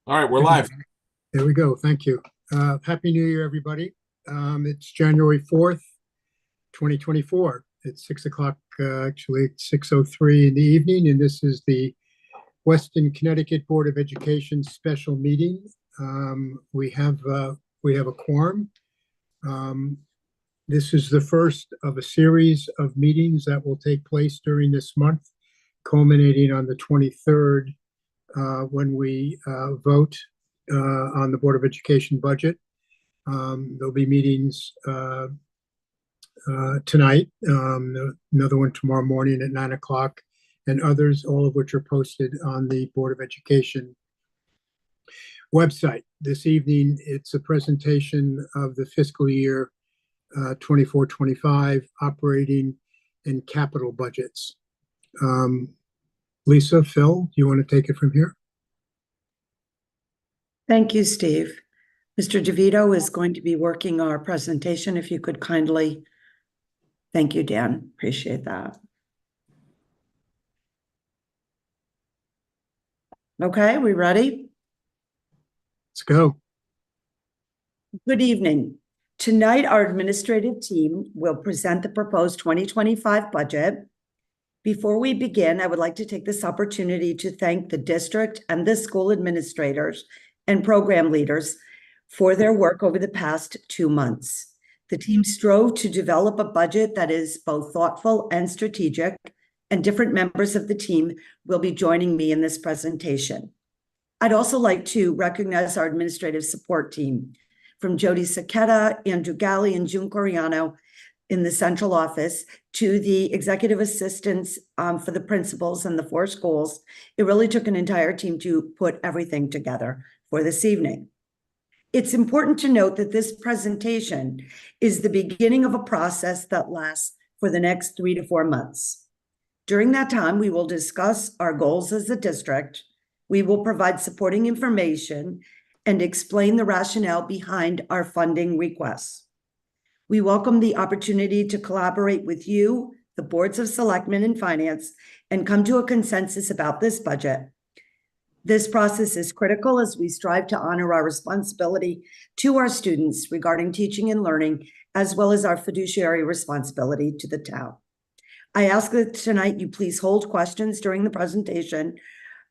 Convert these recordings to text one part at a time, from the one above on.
All right, we're live. There we go. Thank you. Happy New Year, everybody. It's January 4th, 2024. It's 6 o'clock, actually, it's 6:03 in the evening, and this is the Weston, Connecticut Board of Education special meeting. We have a quorum. Um, this is the first of a series of meetings that will take place during this month, culminating on the 23rd, when we vote on the Board of Education budget. There'll be meetings tonight, another one tomorrow morning at 9 o'clock, and others, all of which are posted on the Board of Education website. This evening, it's a presentation of the fiscal year 24-25 operating and capital budgets. Lisa, Phil, do you want to take it from here? Thank you, Steve. Mr. DeVito is going to be working our presentation. If you could kindly, thank you, Dan. Appreciate that. Okay, we ready? Let's go. Good evening. Tonight, our administrative team will present the proposed 2025 budget. Before we begin, I would like to take this opportunity to thank the district and the school administrators and program leaders for their work over the past 2 months. The team strove to develop a budget that is both thoughtful and strategic, and different members of the team will be joining me in this presentation. I'd also like to recognize our administrative support team, from Jody Saketa, Andrew Galley, and June Coriano in the central office, to the executive assistants for the principals and the 4 schools. It really took an entire team to put everything together for this evening. It's important to note that this presentation is the beginning of a process that lasts for the next 3 to 4 months. During that time, we will discuss our goals as a district. We will provide supporting information and explain the rationale behind our funding requests. We welcome the opportunity to collaborate with you, the boards of selectmen and finance, and come to a consensus about this budget. This process is critical as we strive to honor our responsibility to our students regarding teaching and learning, as well as our fiduciary responsibility to the town. I ask that tonight you please hold questions during the presentation,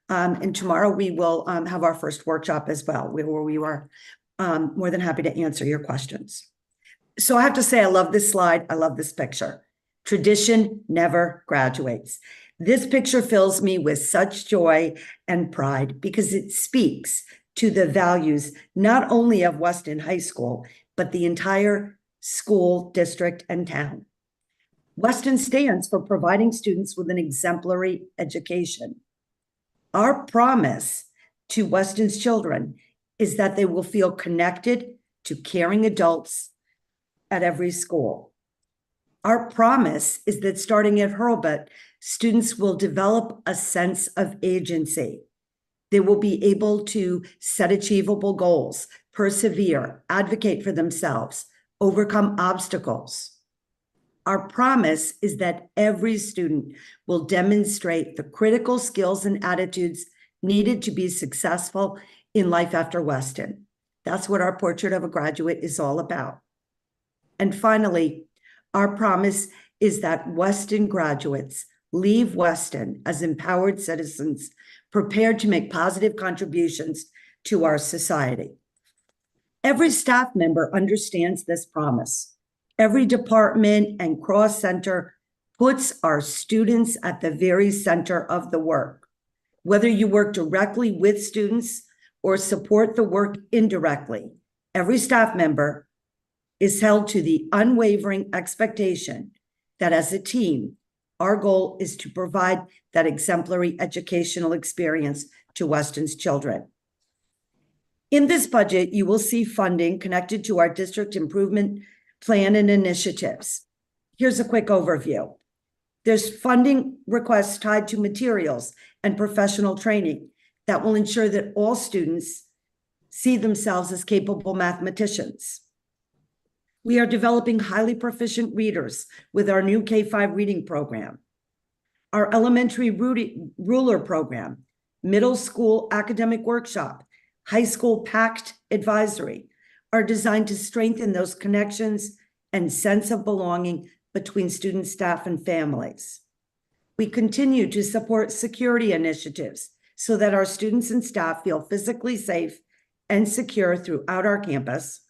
and tomorrow we will have our first workshop as well, where we are more than happy to answer your questions. So I have to say, I love this slide. I love this picture. Tradition never graduates. This picture fills me with such joy and pride because it speaks to the values not only of Weston High School, but the entire school district and town. Weston stands for providing students with an exemplary education. Our promise to Weston's children is that they will feel connected to caring adults at every school. Our promise is that starting at Hurlbut, students will develop a sense of agency. They will be able to set achievable goals, persevere, advocate for themselves, overcome obstacles. Our promise is that every student will demonstrate the critical skills and attitudes needed to be successful in life after Weston. That's what our Portrait of a Graduate is all about. And finally, our promise is that Weston graduates leave Weston as empowered citizens, prepared to make positive contributions to our society. Every staff member understands this promise. Every department and cross center puts our students at the very center of the work. Whether you work directly with students or support the work indirectly, every staff member is held to the unwavering expectation that as a team, our goal is to provide that exemplary educational experience to Weston's children. In this budget, you will see funding connected to our district improvement plan and initiatives. Here's a quick overview. There's funding requests tied to materials and professional training that will ensure that all students see themselves as capable mathematicians. We are developing highly proficient readers with our new K-5 reading program. Our elementary ruler program, middle school academic workshop, High School Pact Advisory are designed to strengthen those connections and sense of belonging between students, staff, and families. We continue to support security initiatives so that our students and staff feel physically safe and secure throughout our campus.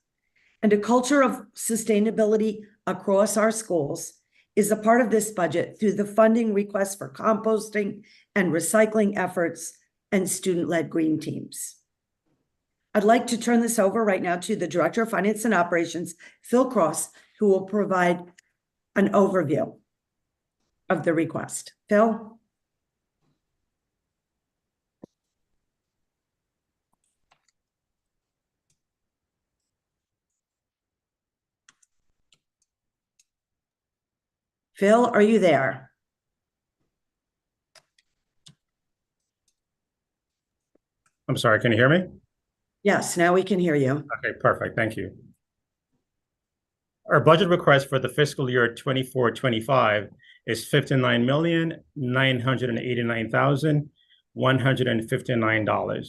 And a culture of sustainability across our schools is a part of this budget through the funding requests for composting and recycling efforts and student-led green teams. I'd like to turn this over right now to the Director of Finance and Operations, Phil Cross, who will provide an overview of the request. Phil? Phil, are you there? I'm sorry, can you hear me? Yes, now we can hear you. Okay, perfect. Thank you. Our budget request for the fiscal year 24-25 is $59,989,159.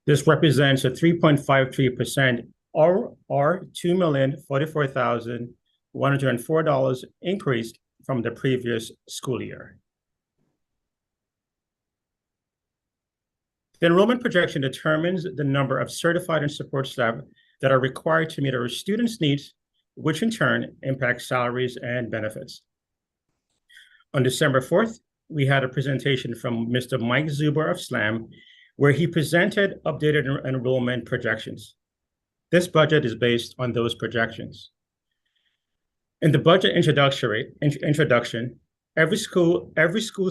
This represents a 3.53% or $2,044,104 increase from the previous school year. The enrollment projection determines the number of certified and support staff that are required to meet our students' needs, which in turn impacts salaries and benefits. On December 4th, we had a presentation from Mr. Mike Zuber of SLAM, where he presented updated enrollment projections. This budget is based on those projections. In the budget introduction, every school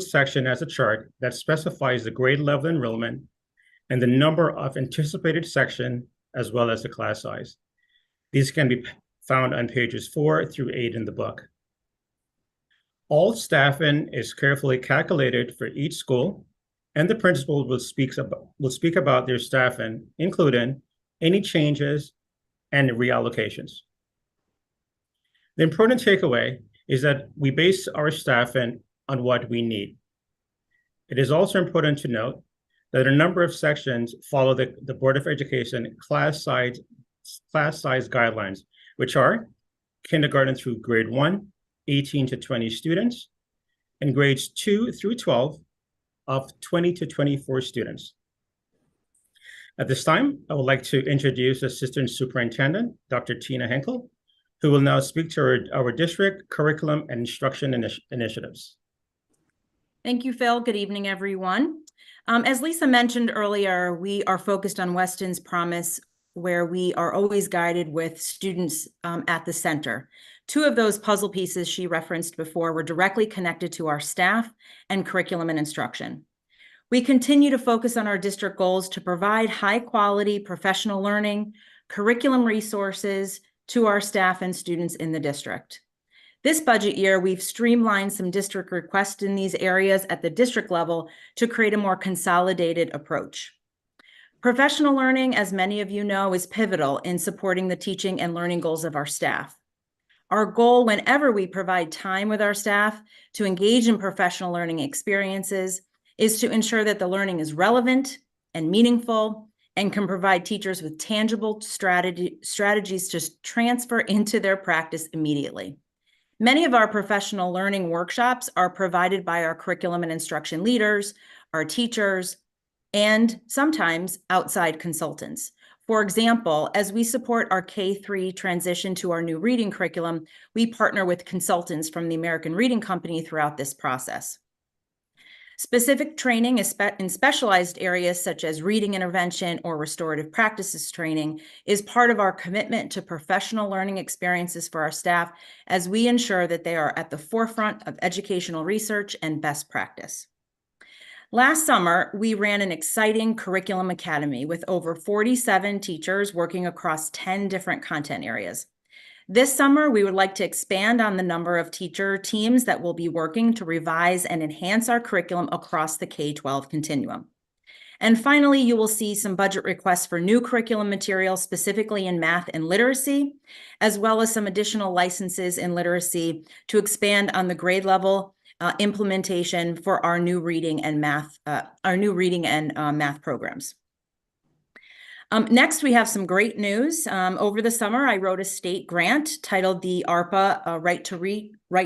section has a chart that specifies the grade level enrollment and the number of anticipated section, as well as the class size. These can be found on pages 4 through 8 in the book. All staffing is carefully calculated for each school, and the principal will speak about their staffing, including any changes and reallocations. The important takeaway is that we base our staffing on what we need. It is also important to note that a number of sections follow the Board of Education class size guidelines, which are kindergarten through grade 1, 18 to 20 students, and grades 2 through 12 of 20 to 24 students. At this time, I would like to introduce Assistant Superintendent, Dr. Tina Henkel, who will now speak to our district curriculum and instruction initiatives. Thank you, Phil. Good evening, everyone. As Lisa mentioned earlier, we are focused on Weston's Promise, where we are always guided with students at the center. Two of those puzzle pieces she referenced before were directly connected to our staff and curriculum and instruction. We continue to focus on our district goals to provide high-quality professional learning, curriculum resources to our staff and students in the district. This budget year, we've streamlined some district requests in these areas at the district level to create a more consolidated approach. Professional learning, as many of you know, is pivotal in supporting the teaching and learning goals of our staff. Our goal, whenever we provide time with our staff to engage in professional learning experiences, is to ensure that the learning is relevant and meaningful and can provide teachers with tangible strategies to transfer into their practice immediately. Many of our professional learning workshops are provided by our curriculum and instruction leaders, our teachers, and sometimes outside consultants. For example, as we support our K-3 transition to our new reading curriculum, we partner with consultants from the American Reading Company throughout this process. Specific training in specialized areas such as reading intervention or restorative practices training is part of our commitment to professional learning experiences for our staff as we ensure that they are at the forefront of educational research and best practice. Last summer, we ran an exciting curriculum academy with over 47 teachers working across 10 different content areas. This summer, we would like to expand on the number of teacher teams that will be working to revise and enhance our curriculum across the K-12 continuum. And finally, you will see some budget requests for new curriculum material, specifically in math and literacy, as well as some additional licenses in literacy to expand on the grade level implementation for our new reading and math programs. Next, we have some great news. Over the summer, I wrote a state grant titled the ARPA Right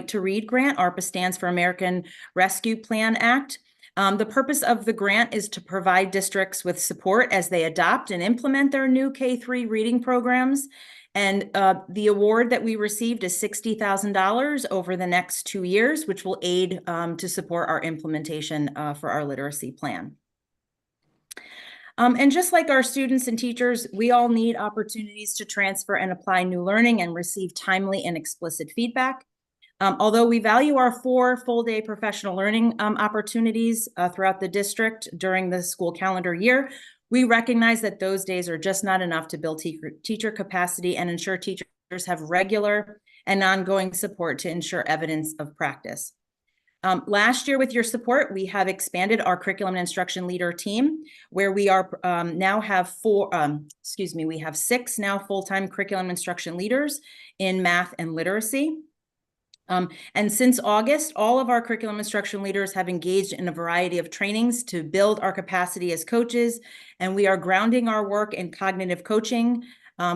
to Read grant. ARPA stands for American Rescue Plan Act. The purpose of the grant is to provide districts with support as they adopt and implement their new K-3 reading programs. And the award that we received is $60,000 over the next 2 years, which will aid to support our implementation for our literacy plan. And just like our students and teachers, we all need opportunities to transfer and apply new learning and receive timely and explicit feedback. Although we value our 4 full-day professional learning opportunities throughout the district during the school calendar year, we recognize that those days are just not enough to build teacher capacity and ensure teachers have regular and ongoing support to ensure evidence of practice. Last year, with your support, we have expanded our curriculum and instruction leader team, where we are now have we have 6 now full-time curriculum instruction leaders in math and literacy. And since August, all of our curriculum instruction leaders have engaged in a variety of trainings to build our capacity as coaches, and we are grounding our work in cognitive coaching,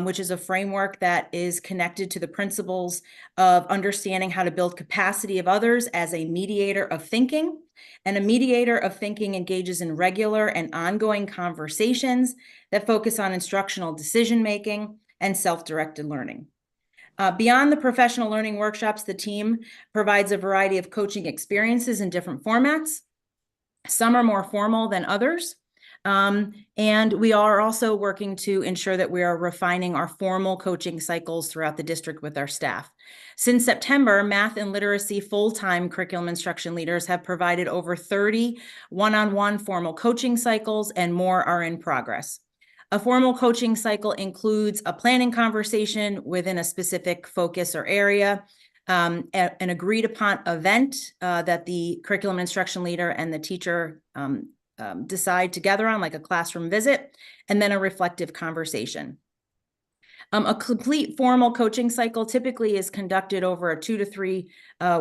which is a framework that is connected to the principles of understanding how to build capacity of others as a mediator of thinking. And a mediator of thinking engages in regular and ongoing conversations that focus on instructional decision-making and self-directed learning. Beyond the professional learning workshops, the team provides a variety of coaching experiences in different formats. Some are more formal than others. And we are also working to ensure that we are refining our formal coaching cycles throughout the district with our staff. Since September, math and literacy full-time curriculum instruction leaders have provided over 30 one-on-one formal coaching cycles, and more are in progress. A formal coaching cycle includes a planning conversation within a specific focus or area, an agreed upon event that the curriculum instruction leader and the teacher decide together on, like a classroom visit, and then a reflective conversation. A complete formal coaching cycle typically is conducted over a 2 to 3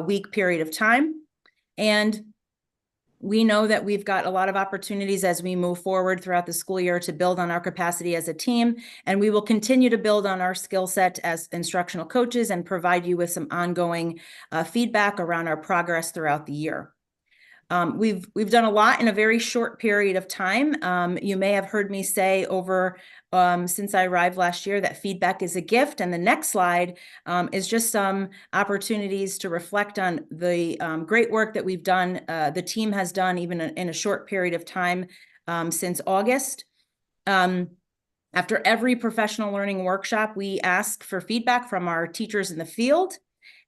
week period of time. And we know that we've got a lot of opportunities as we move forward throughout the school year to build on our capacity as a team, and we will continue to build on our skill set as instructional coaches and provide you with some ongoing feedback around our progress throughout the year. We've done a lot in a very short period of time. You may have heard me say since I arrived last year that feedback is a gift. And the next slide is just some opportunities to reflect on the great work that we've done, the team has done even in a short period of time since August. After every professional learning workshop, we ask for feedback from our teachers in the field.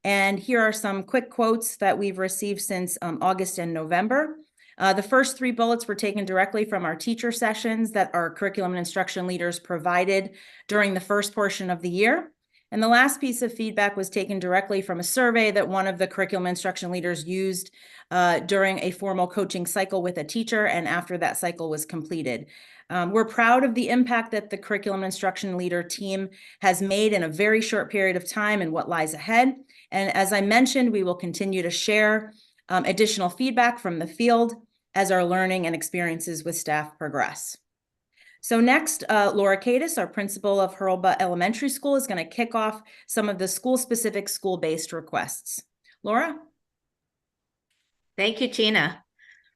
And here are some quick quotes that we've received since August and November. The first 3 bullets were taken directly from our teacher sessions that our curriculum and instruction leaders provided during the first portion of the year. And the last piece of feedback was taken directly from a survey that one of the curriculum instruction leaders used during a formal coaching cycle with a teacher and after that cycle was completed. We're proud of the impact that the curriculum instruction leader team has made in a very short period of time and what lies ahead. And as I mentioned, we will continue to share additional feedback from the field as our learning and experiences with staff progress. So next, Laura Cadis, our principal of Hurlbut Elementary School, is going to kick off some of the school-specific school-based requests. Laura? Thank you, Tina.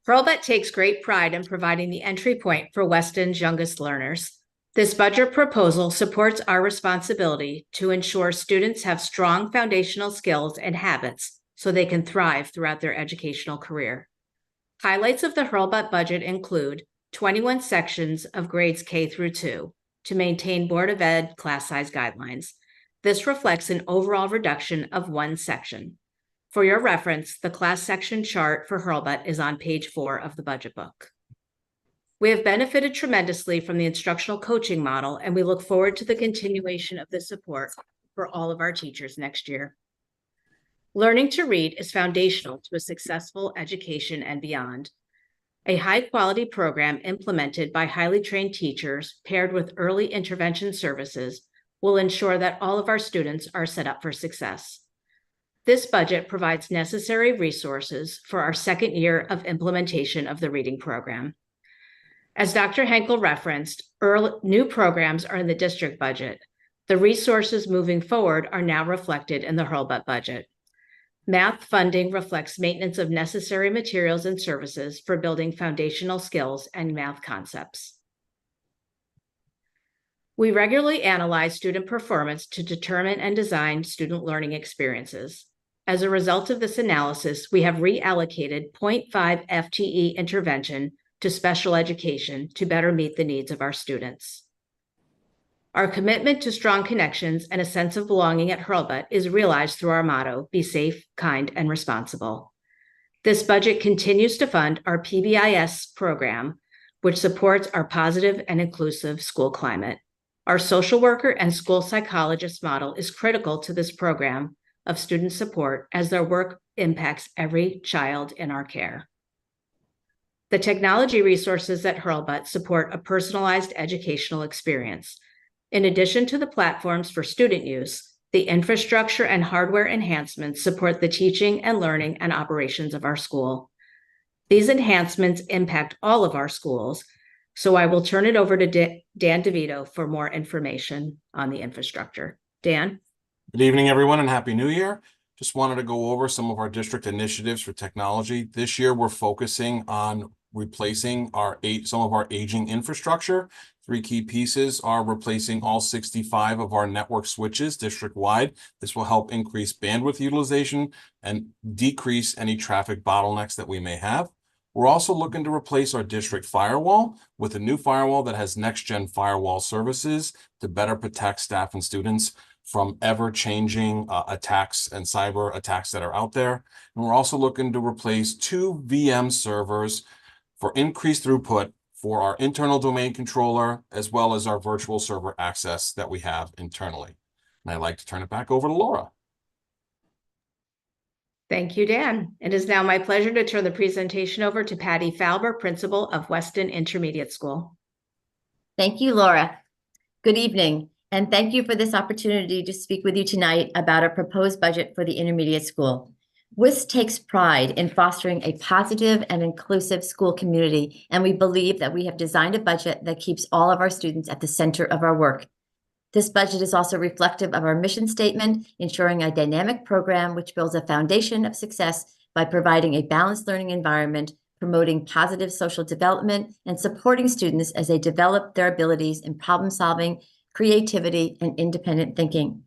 Hurlbut takes great pride in providing the entry point for Weston's youngest learners. This budget proposal supports our responsibility to ensure students have strong foundational skills and habits so they can thrive throughout their educational career. Highlights of the Hurlbut budget include 21 sections of grades K through 2 to maintain Board of Ed class size guidelines. This reflects an overall reduction of 1 section. For your reference, the class section chart for Hurlbut is on page 4 of the budget book. We have benefited tremendously from the instructional coaching model, and we look forward to the continuation of this support for all of our teachers next year. Learning to read is foundational to a successful education and beyond. A high-quality program implemented by highly trained teachers paired with early intervention services will ensure that all of our students are set up for success. This budget provides necessary resources for our second year of implementation of the reading program. As Dr. Henkel referenced, new programs are in the district budget. The resources moving forward are now reflected in the Hurlbut budget. Math funding reflects maintenance of necessary materials and services for building foundational skills and math concepts. We regularly analyze student performance to determine and design student learning experiences. As a result of this analysis, we have reallocated 0.5 FTE intervention to special education to better meet the needs of our students. Our commitment to strong connections and a sense of belonging at Hurlbut is realized through our motto, be safe, kind, and responsible. This budget continues to fund our PBIS program, which supports our positive and inclusive school climate. Our social worker and school psychologist model is critical to this program of student support as their work impacts every child in our care. The technology resources at Hurlbut support a personalized educational experience. In addition to the platforms for student use, the infrastructure and hardware enhancements support the teaching and learning and operations of our school. These enhancements impact all of our schools, so I will turn it over to Dan DeVito for more information on the infrastructure. Dan? Good evening, everyone, and Happy New Year. Just wanted to go over some of our district initiatives for technology. This year, we're focusing on replacing some of our aging infrastructure. 3 key pieces are replacing all 65 of our network switches district-wide. This will help increase bandwidth utilization and decrease any traffic bottlenecks that we may have. We're also looking to replace our district firewall with a new firewall that has next-gen firewall services to better protect staff and students from ever-changing attacks and cyber attacks that are out there. And we're also looking to replace 2 VM servers for increased throughput for our internal domain controller, as well as our virtual server access that we have internally. And I'd like to turn it back over to Laura. Thank you, Dan. It is now my pleasure to turn the presentation over to Patty Falber, principal of Weston Intermediate School. Thank you, Laura. Good evening, and thank you for this opportunity to speak with you tonight about our proposed budget for the intermediate school. WIS takes pride in fostering a positive and inclusive school community, and we believe that we have designed a budget that keeps all of our students at the center of our work. This budget is also reflective of our mission statement, ensuring a dynamic program which builds a foundation of success by providing a balanced learning environment, promoting positive social development, and supporting students as they develop their abilities in problem-solving, creativity, and independent thinking.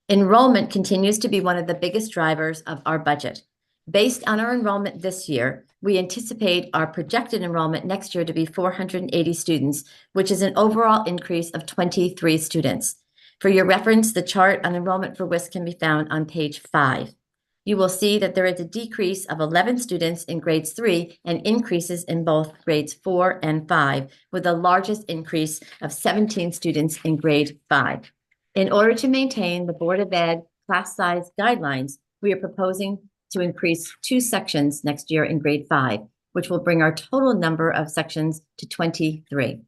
Enrollment continues to be one of the biggest drivers of our budget. Based on our enrollment this year, we anticipate our projected enrollment next year to be 480 students, which is an overall increase of 23 students. For your reference, the chart on enrollment for WIS can be found on page 5. You will see that there is a decrease of 11 students in grades 3 and increases in both grades 4 and 5, with the largest increase of 17 students in grade 5. In order to maintain the Board of Ed class size guidelines, we are proposing to increase 2 sections next year in grade 5, which will bring our total number of sections to 23.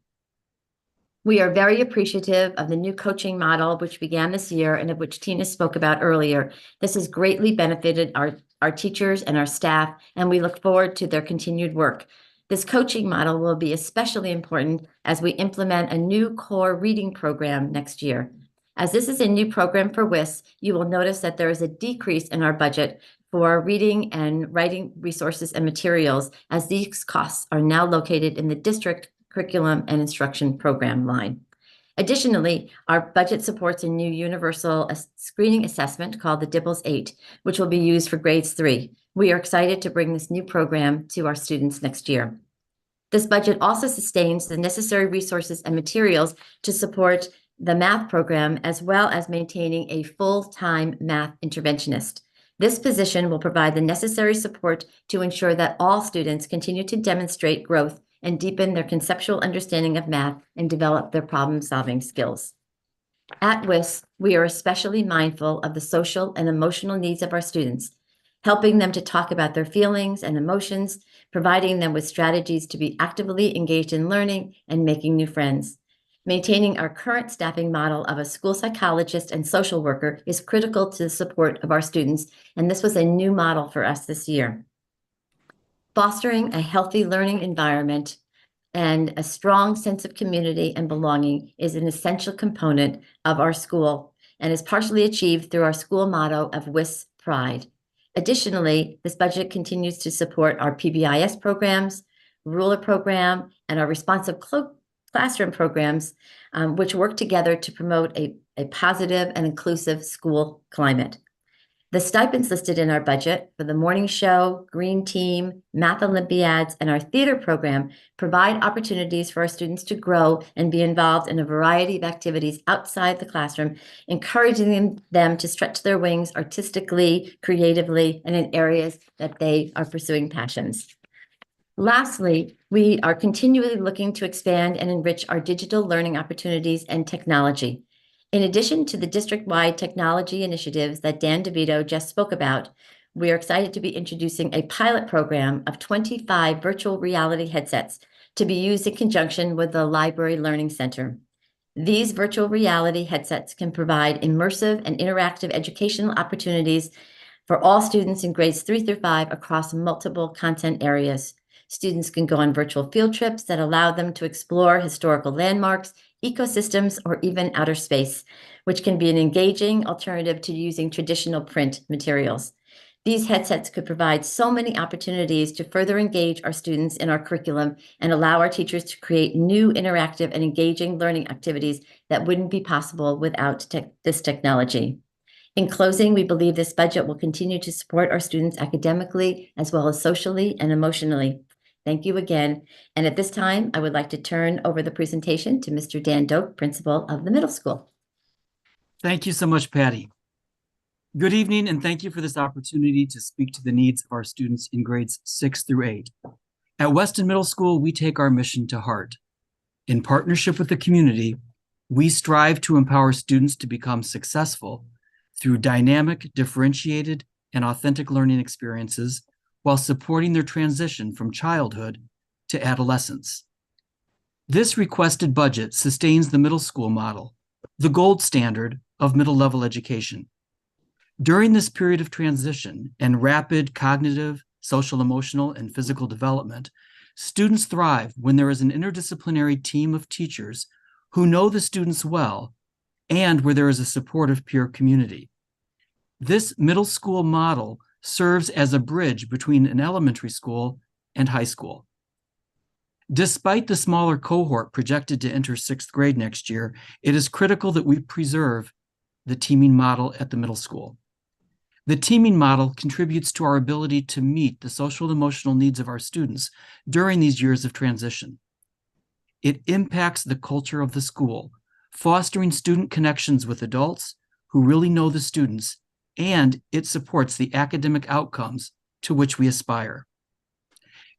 We are very appreciative of the new coaching model, which began this year and of which Tina spoke about earlier. This has greatly benefited our teachers and our staff, and we look forward to their continued work. This coaching model will be especially important as we implement a new core reading program next year. As this is a new program for WIS, you will notice that there is a decrease in our budget for reading and writing resources and materials, as these costs are now located in the district curriculum and instruction program line. Additionally, our budget supports a new universal screening assessment called the DIBELS 8, which will be used for grades 3. We are excited to bring this new program to our students next year. This budget also sustains the necessary resources and materials to support the math program, as well as maintaining a full-time math interventionist. This position will provide the necessary support to ensure that all students continue to demonstrate growth and deepen their conceptual understanding of math and develop their problem-solving skills. At WIS, we are especially mindful of the social and emotional needs of our students, helping them to talk about their feelings and emotions, providing them with strategies to be actively engaged in learning and making new friends. Maintaining our current staffing model of a school psychologist and social worker is critical to the support of our students, and this was a new model for us this year. Fostering a healthy learning environment and a strong sense of community and belonging is an essential component of our school and is partially achieved through our school motto of WIS Pride. Additionally, this budget continues to support our PBIS programs, ruler program, and our responsive classroom programs, which work together to promote a positive and inclusive school climate. The stipends listed in our budget for the morning show, green team, math Olympiads, and our theater program provide opportunities for our students to grow and be involved in a variety of activities outside the classroom, encouraging them to stretch their wings artistically, creatively, and in areas that they are pursuing passions. Lastly, we are continually looking to expand and enrich our digital learning opportunities and technology. In addition to the district-wide technology initiatives that Dan DeVito just spoke about, we are excited to be introducing a pilot program of 25 virtual reality headsets to be used in conjunction with the Library Learning Center. These virtual reality headsets can provide immersive and interactive educational opportunities for all students in grades 3 through 5 across multiple content areas. Students can go on virtual field trips that allow them to explore historical landmarks, ecosystems, or even outer space, which can be an engaging alternative to using traditional print materials. These headsets could provide so many opportunities to further engage our students in our curriculum and allow our teachers to create new interactive and engaging learning activities that wouldn't be possible without this technology. In closing, we believe this budget will continue to support our students academically as well as socially and emotionally. Thank you again. And at this time, I would like to turn over the presentation to Mr. Dan Doak, principal of the middle school. Thank you so much, Patty. Good evening, and thank you for this opportunity to speak to the needs of our students in grades 6 through 8. At Weston Middle School, we take our mission to heart. In partnership with the community, we strive to empower students to become successful through dynamic, differentiated, and authentic learning experiences while supporting their transition from childhood to adolescence. This requested budget sustains the middle school model, the gold standard of middle-level education. During this period of transition and rapid cognitive, social, emotional, and physical development, students thrive when there is an interdisciplinary team of teachers who know the students well and where there is a supportive peer community. This middle school model serves as a bridge between an elementary school and high school. Despite the smaller cohort projected to enter 6th grade next year, it is critical that we preserve the teaming model at the middle school. The teaming model contributes to our ability to meet the social and emotional needs of our students during these years of transition. It impacts the culture of the school, fostering student connections with adults who really know the students, and it supports the academic outcomes to which we aspire.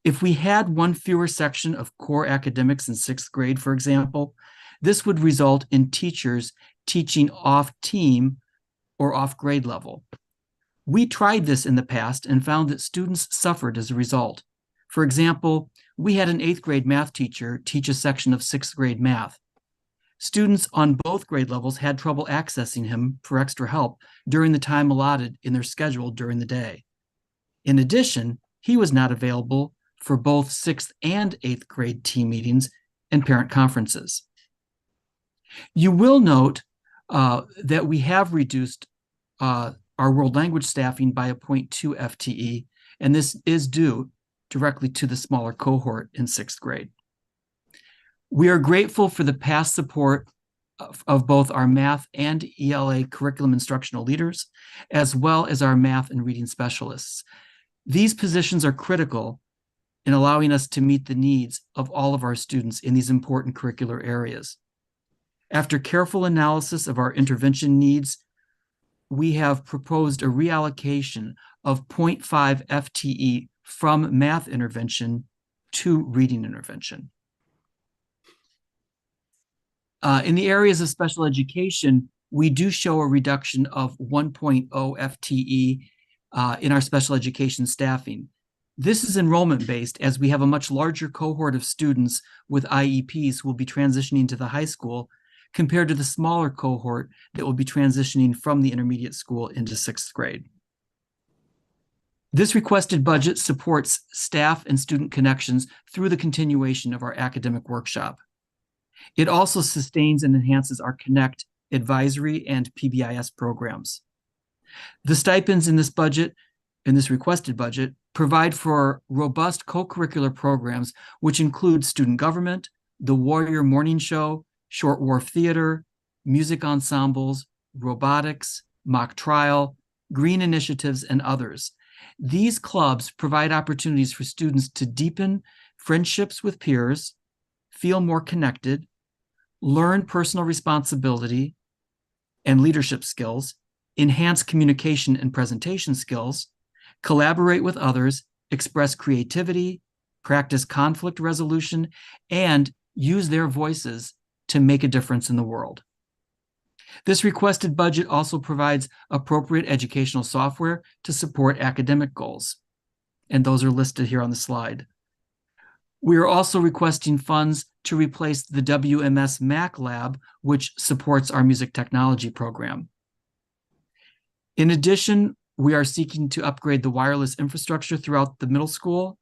If we had one fewer section of core academics in 6th grade, for example, this would result in teachers teaching off-team or off-grade level. We tried this in the past and found that students suffered as a result. For example, we had an 8th grade math teacher teach a section of 6th grade math. Students on both grade levels had trouble accessing him for extra help during the time allotted in their schedule during the day. In addition, he was not available for both 6th and 8th grade team meetings and parent conferences. You will note that we have reduced our world language staffing by a 0.2 FTE, and this is due directly to the smaller cohort in 6th grade. We are grateful for the past support of both our math and ELA curriculum instructional leaders, as well as our math and reading specialists. These positions are critical in allowing us to meet the needs of all of our students in these important curricular areas. After careful analysis of our intervention needs, we have proposed a reallocation of 0.5 FTE from math intervention to reading intervention. In the areas of special education, we do show a reduction of 1.0 FTE in our special education staffing. This is enrollment-based, as we have a much larger cohort of students with IEPs who will be transitioning to the high school compared to the smaller cohort that will be transitioning from the intermediate school into 6th grade. This requested budget supports staff and student connections through the continuation of our academic workshop. It also sustains and enhances our Connect advisory and PBIS programs. The stipends in this budget, in this requested budget, provide for robust co-curricular programs, which include student government, the Warrior Morning Show, Short Wharf Theater, music ensembles, robotics, mock trial, green initiatives, and others. These clubs provide opportunities for students to deepen friendships with peers, feel more connected, learn personal responsibility and leadership skills, enhance communication and presentation skills, collaborate with others, express creativity, practice conflict resolution, and use their voices to make a difference in the world. This requested budget also provides appropriate educational software to support academic goals, and those are listed here on the slide. We are also requesting funds to replace the WMS Mac Lab, which supports our music technology program. In addition, we are seeking to upgrade the wireless infrastructure throughout the middle school.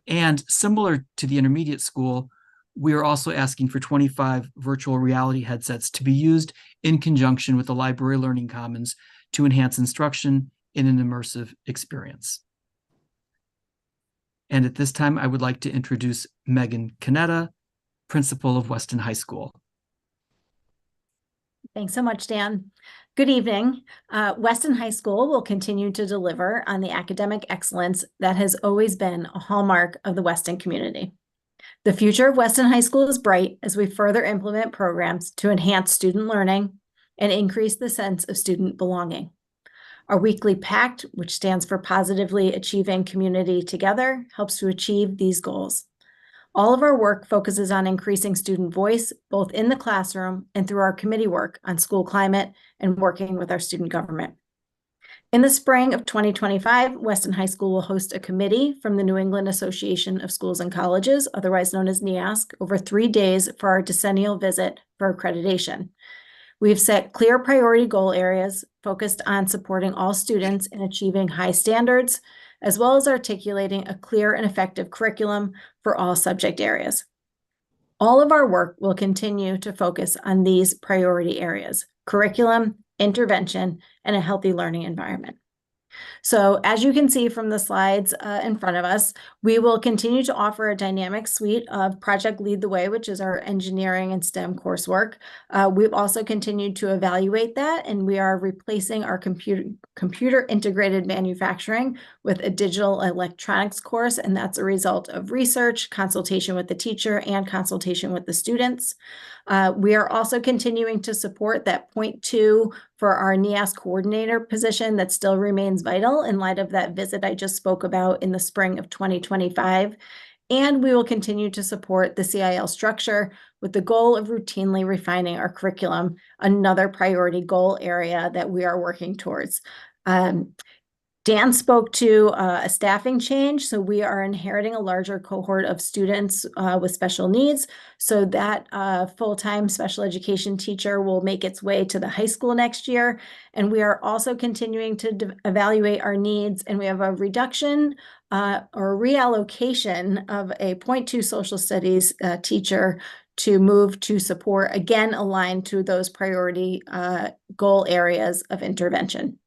And similar to the intermediate school, we are also asking for 25 virtual reality headsets to be used in conjunction with the Library Learning Commons to enhance instruction in an immersive experience. And at this time, I would like to introduce Megan Canetta, principal of Weston High School. Thanks so much, Dan. Good evening. Weston High School will continue to deliver on the academic excellence that has always been a hallmark of the Weston community. The future of Weston High School is bright as we further implement programs to enhance student learning and increase the sense of student belonging. Our weekly PACT, which stands for Positively Achieving Community Together, helps to achieve these goals. All of our work focuses on increasing student voice, both in the classroom and through our committee work on school climate and working with our student government. In the spring of 2025, Weston High School will host a committee from the New England Association of Schools and Colleges, otherwise known as NEASC, over 3 days for our decennial visit for accreditation. We have set clear priority goal areas focused on supporting all students in achieving high standards, as well as articulating a clear and effective curriculum for all subject areas. All of our work will continue to focus on these priority areas: curriculum, intervention, and a healthy learning environment. So as you can see from the slides in front of us, we will continue to offer a dynamic suite of Project Lead the Way, which is our engineering and STEM coursework. We've also continued to evaluate that, and we are replacing our computer integrated manufacturing with a digital electronics course, and that's a result of research, consultation with the teacher, and consultation with the students. We are also continuing to support that .2 for our NEASC coordinator position that still remains vital in light of that visit I just spoke about in the spring of 2025. And we will continue to support the CIL structure with the goal of routinely refining our curriculum, another priority goal area that we are working towards. Dan spoke to a staffing change, so we are inheriting a larger cohort of students with special needs. So that full-time special education teacher will make its way to the high school next year. And we are also continuing to evaluate our needs, and we have a reduction or reallocation of a .2 social studies teacher to move to support, again, aligned to those priority goal areas of intervention.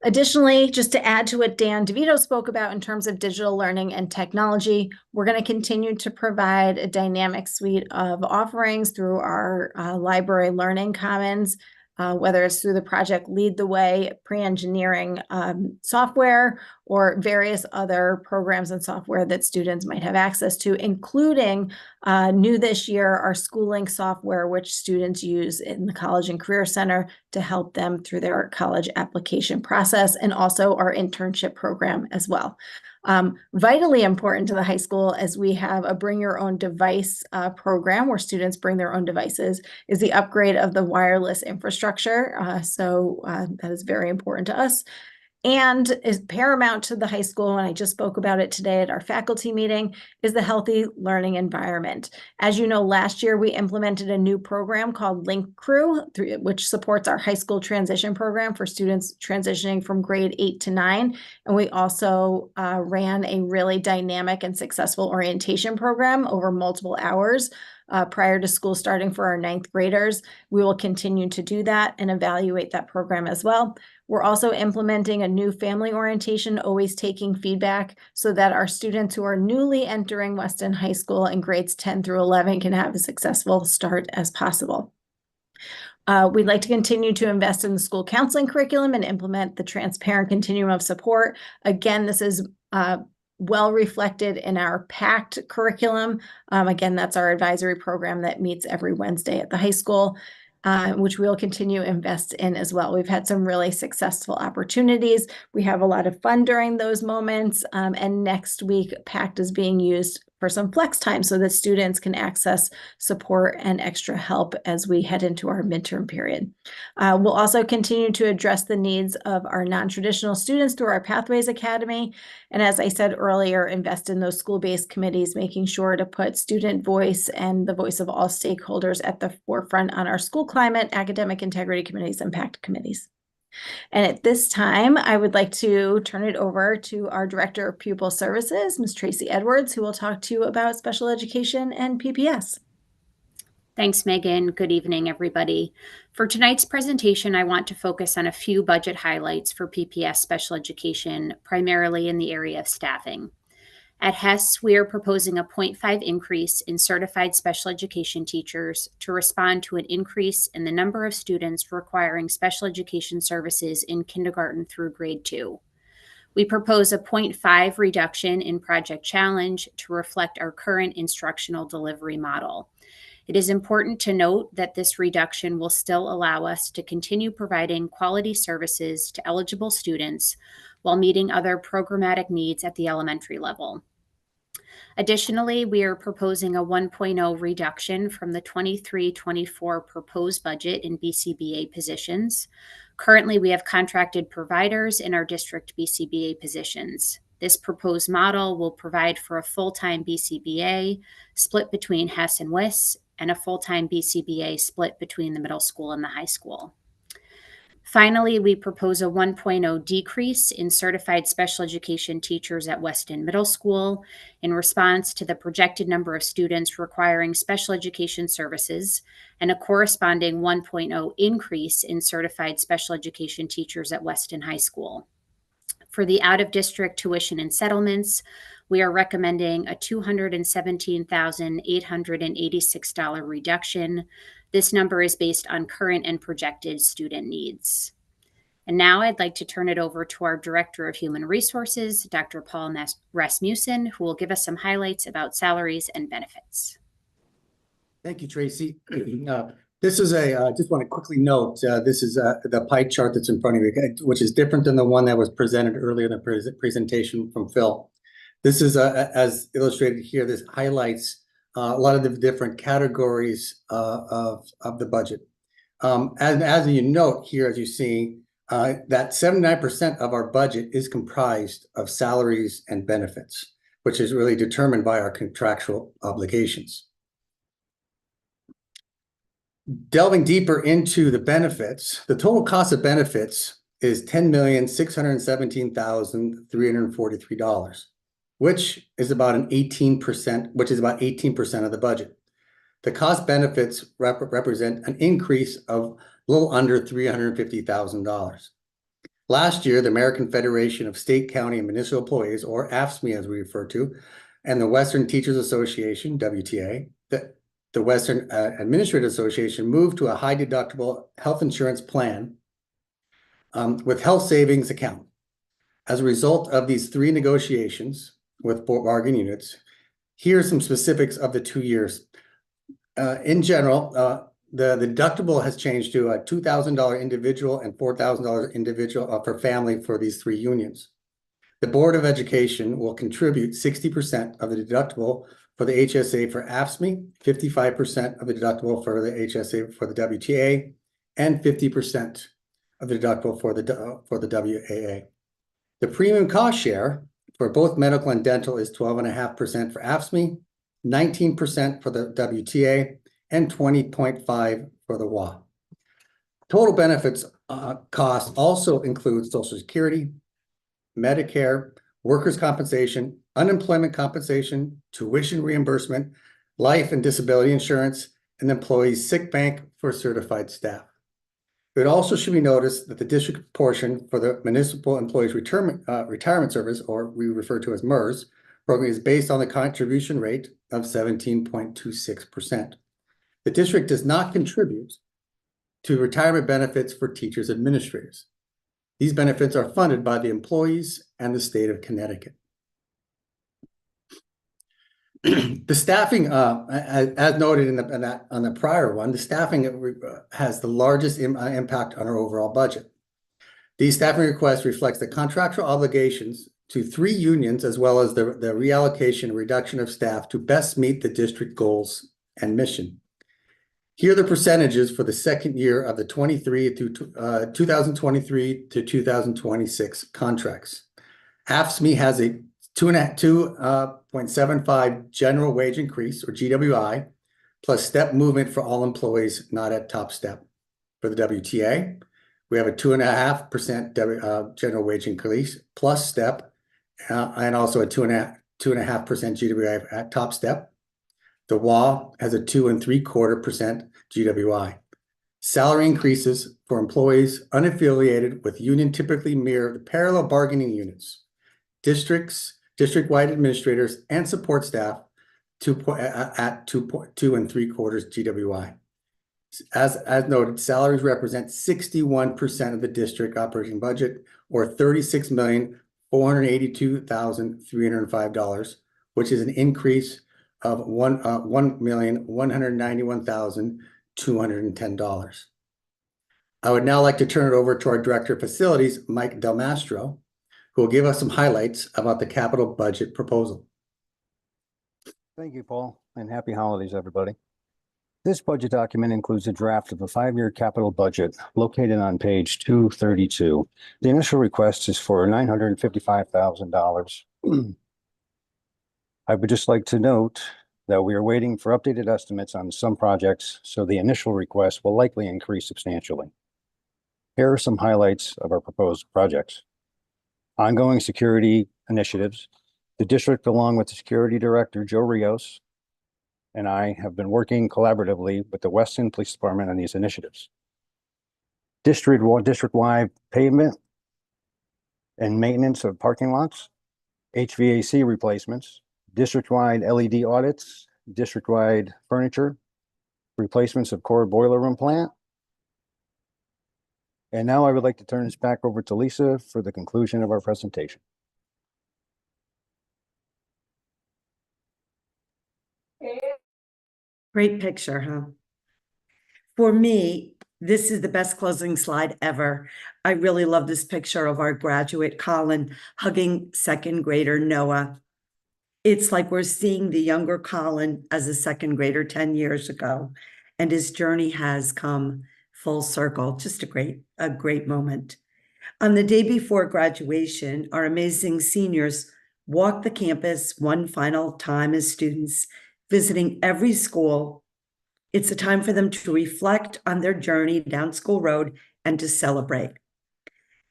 Additionally, just to add to what Dan DeVito spoke about in terms of digital learning and technology, we're going to continue to provide a dynamic suite of offerings through our Library Learning Commons, whether it's through the Project Lead the Way pre-engineering software or various other programs and software that students might have access to, including new this year, our schooling software, which students use in the College and Career Center to help them through their college application process, and also our internship program as well. Vitally important to the high school, as we have a bring your own device program where students bring their own devices, is the upgrade of the wireless infrastructure. So that is very important to us. And is paramount to the high school, and I just spoke about it today at our faculty meeting, is the healthy learning environment. As you know, last year we implemented a new program called Link Crew, which supports our high school transition program for students transitioning from grade 8 to 9. And we also ran a really dynamic and successful orientation program over multiple hours prior to school starting for our 9th graders. We will continue to do that and evaluate that program as well. We're also implementing a new family orientation, always taking feedback, so that our students who are newly entering Weston High School in grades 10 through 11 can have a successful start as possible. We'd like to continue to invest in the school counseling curriculum and implement the transparent continuum of support. Again, this is well reflected in our PACT curriculum. Again, that's our advisory program that meets every Wednesday at the high school, which we'll continue to invest in as well. We've had some really successful opportunities. We have a lot of fun during those moments. And next week, PACT is being used for some flex time so that students can access support and extra help as we head into our midterm period. We'll also continue to address the needs of our non-traditional students through our Pathways Academy. And as I said earlier, invest in those school-based committees, making sure to put student voice and the voice of all stakeholders at the forefront on our school climate, academic integrity committees, and PACT committees. And at this time, I would like to turn it over to our Director of Pupil Services, Ms. Tracy Edwards, who will talk to you about special education and PPS. Thanks, Megan. Good evening, everybody. For tonight's presentation, I want to focus on a few budget highlights for PPS special education, primarily in the area of staffing. At Hess, we are proposing a 0.5 increase in certified special education teachers to respond to an increase in the number of students requiring special education services in kindergarten through grade 2. We propose a 0.5 reduction in Project Challenge to reflect our current instructional delivery model. It is important to note that this reduction will still allow us to continue providing quality services to eligible students while meeting other programmatic needs at the elementary level. Additionally, we are proposing a 1.0 reduction from the 23-24 proposed budget in BCBA positions. Currently, we have contracted providers in our district BCBA positions. This proposed model will provide for a full-time BCBA split between Hess and WIS and a full-time BCBA split between the middle school and the high school. Finally, we propose a 1.0 decrease in certified special education teachers at Weston Middle School in response to the projected number of students requiring special education services and a corresponding 1.0 increase in certified special education teachers at Weston High School. For the out-of-district tuition and settlements, we are recommending a $217,886 reduction. This number is based on current and projected student needs. And now I'd like to turn it over to our Director of Human Resources, Dr. Paul Rasmussen, who will give us some highlights about salaries and benefits. Thank you, Tracy. This is just want to quickly note, this is the pie chart that's in front of you, which is different than the one that was presented earlier in the presentation from Phil. This is, as illustrated here, this highlights a lot of the different categories of the budget. As you note here, as you see, that 79% of our budget is comprised of salaries and benefits, which is really determined by our contractual obligations. Delving deeper into the benefits, the total cost of benefits is $10,617,343, which is about 18% of the budget. The cost benefits represent an increase of a little under $350,000. Last year, the American Federation of State, County, and Municipal Employees, or AFSCME as we refer to, and the Western Teachers Association, WTA, the Western Administrative Association moved to a high deductible health insurance plan with health savings account. As a result of these 3 negotiations with bargain units, here are some specifics of the 2 years. In general, the deductible has changed to a $2,000 individual and $4,000 individual for family for these 3 unions. The Board of Education will contribute 60% of the deductible for the HSA for AFSCME, 55% of the deductible for the HSA for the WTA, and 50% of the deductible for the WAA. The premium cost share for both medical and dental is 12.5% for AFSCME, 19% for the WTA, and 20.5% for the WA. Total benefits cost also includes Social Security, Medicare, workers' compensation, unemployment compensation, tuition reimbursement, life and disability insurance, and employees' sick bank for certified staff. It also should be noticed that the district portion for the Municipal Employees Retirement Service, or we refer to as MERS, program is based on the contribution rate of 17.26%. The district does not contribute to retirement benefits for teachers administrators. These benefits are funded by the employees and the state of Connecticut. The staffing, as noted on the prior one, the staffing has the largest impact on our overall budget. These staffing requests reflect the contractual obligations to 3 unions, as well as the reallocation and reduction of staff to best meet the district goals and mission. Here are the percentages for the second year of the 2023 to 2026 contracts. AFSCME has a 2.75 general wage increase, or GWI, plus step movement for all employees not at top step. For the WTA, we have a 2.5% general wage increase plus step, and also a 2.5% GWI at top step. The WA has a 2.75% GWI. Salary increases for employees unaffiliated with union typically mirror the parallel bargaining units. District-wide administrators and support staff at 2.75 GWI. As noted, salaries represent 61% of the district operating budget, or $36,482,305, which is an increase of $1,191,210. I would now like to turn it over to our Director of Facilities, Mike Del Mastro, who will give us some highlights about the capital budget proposal. Thank you, Paul, and happy holidays, everybody. This budget document includes a draft of a 5-year capital budget located on page 232. The initial request is for $955,000. I would just like to note that we are waiting for updated estimates on some projects, so the initial request will likely increase substantially. Here are some highlights of our proposed projects. Ongoing security initiatives. The district, along with the security director, Joe Rios, and I have been working collaboratively with the Weston Police Department on these initiatives. District-wide pavement and maintenance of parking lots, HVAC replacements, district-wide LED audits, district-wide furniture, replacements of core boiler room plant. And now I would like to turn this back over to Lisa for the conclusion of our presentation. Great picture, huh? For me, this is the best closing slide ever. I really love this picture of our graduate Colin hugging second grader Noah. It's like we're seeing the younger Colin as a second grader 10 years ago, and his journey has come full circle. Just a great moment. On the day before graduation, our amazing seniors walked the campus one final time as students, visiting every school. It's a time for them to reflect on their journey down School Road and to celebrate.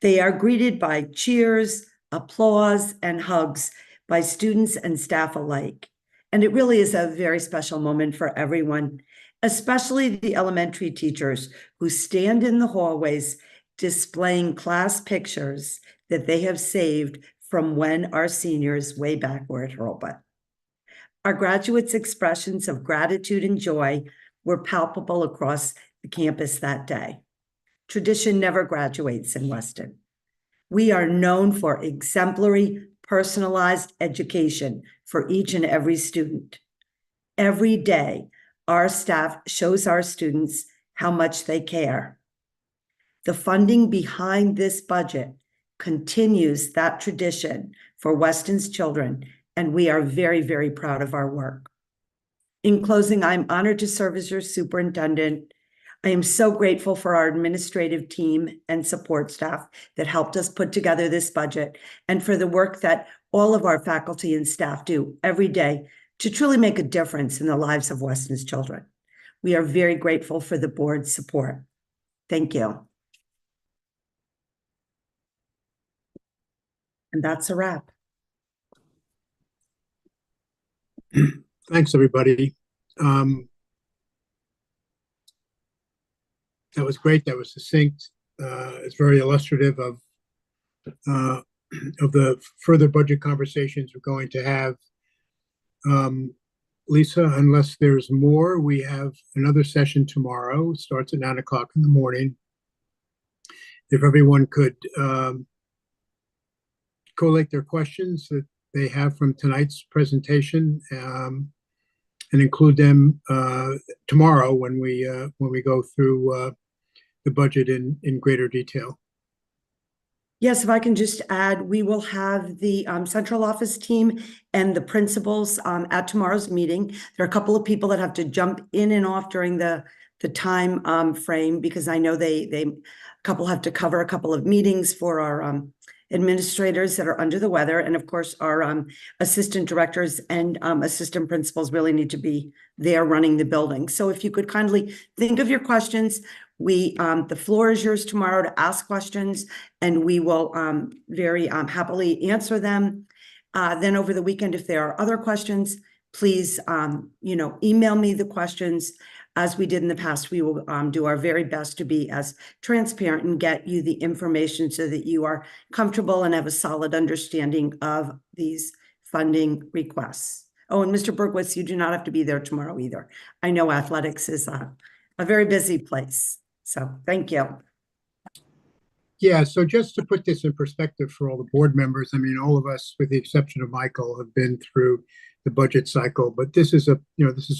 They are greeted by cheers, applause, and hugs by students and staff alike. And it really is a very special moment for everyone, especially the elementary teachers who stand in the hallways displaying class pictures that they have saved from when our seniors way back were at Hurlbut. Our graduates' expressions of gratitude and joy were palpable across the campus that day. Tradition never graduates in Weston. We are known for exemplary, personalized education for each and every student. Every day, our staff shows our students how much they care. The funding behind this budget continues that tradition for Weston's children, and we are very, very proud of our work. In closing, I'm honored to serve as your superintendent. I am so grateful for our administrative team and support staff that helped us put together this budget and for the work that all of our faculty and staff do every day to truly make a difference in the lives of Weston's children. We are very grateful for the board's support. Thank you. And that's a wrap. Thanks, everybody. That was great. That was succinct. It's very illustrative of the further budget conversations we're going to have. Lisa, unless there's more, we have another session tomorrow. It starts at 9 o'clock in the morning. If everyone could collate their questions that they have from tonight's presentation and include them tomorrow when we go through the budget in greater detail. Yes, if I can just add, we will have the central office team and the principals at tomorrow's meeting. There are a couple of people that have to jump in and off during the time frame because I know a couple have to cover a couple of meetings for our administrators that are under the weather. And of course, our assistant directors and assistant principals really need to be there running the building. So if you could kindly think of your questions, the floor is yours tomorrow to ask questions, and we will very happily answer them. Then over the weekend, if there are other questions, please, email me the questions. As we did in the past, we will do our very best to be as transparent and get you the information so that you are comfortable and have a solid understanding of these funding requests. Oh, and Mr. Bergwitz, you do not have to be there tomorrow either. I know athletics is a very busy place. So thank you. Yeah, so just to put this in perspective for all the board members, I mean, all of us, with the exception of Michael, have been through the budget cycle, but this is a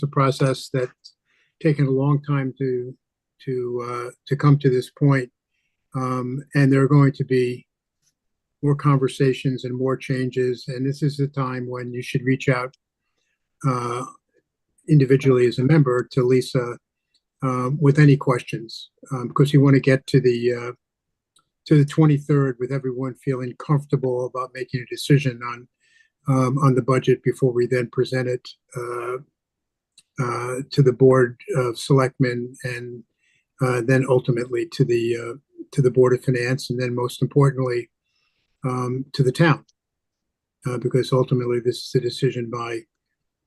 process that's taken a long time to come to this point. And there are going to be more conversations and more changes. And this is the time when you should reach out individually as a member to Lisa with any questions, because you want to get to the 23rd with everyone feeling comfortable about making a decision on the budget before we then present it to the Board of Selectmen and then ultimately to the Board of Finance, and then most importantly to the town, because ultimately this is a decision by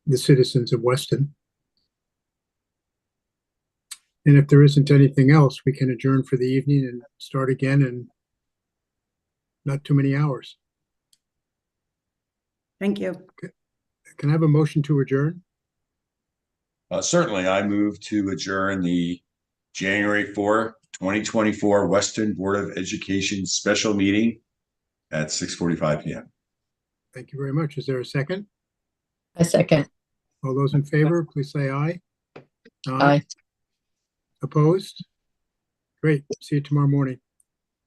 the citizens of Weston. And if there isn't anything else, we can adjourn for the evening and start again in not too many hours. Thank you. Okay. Can I have a motion to adjourn? Certainly, I move to adjourn the January 4, 2024 Weston Board of Education special meeting at 6:45 p.m. Thank you very much. Is there a second? A second. All those in favor, please say aye. Aye. Opposed? Great. See you tomorrow morning.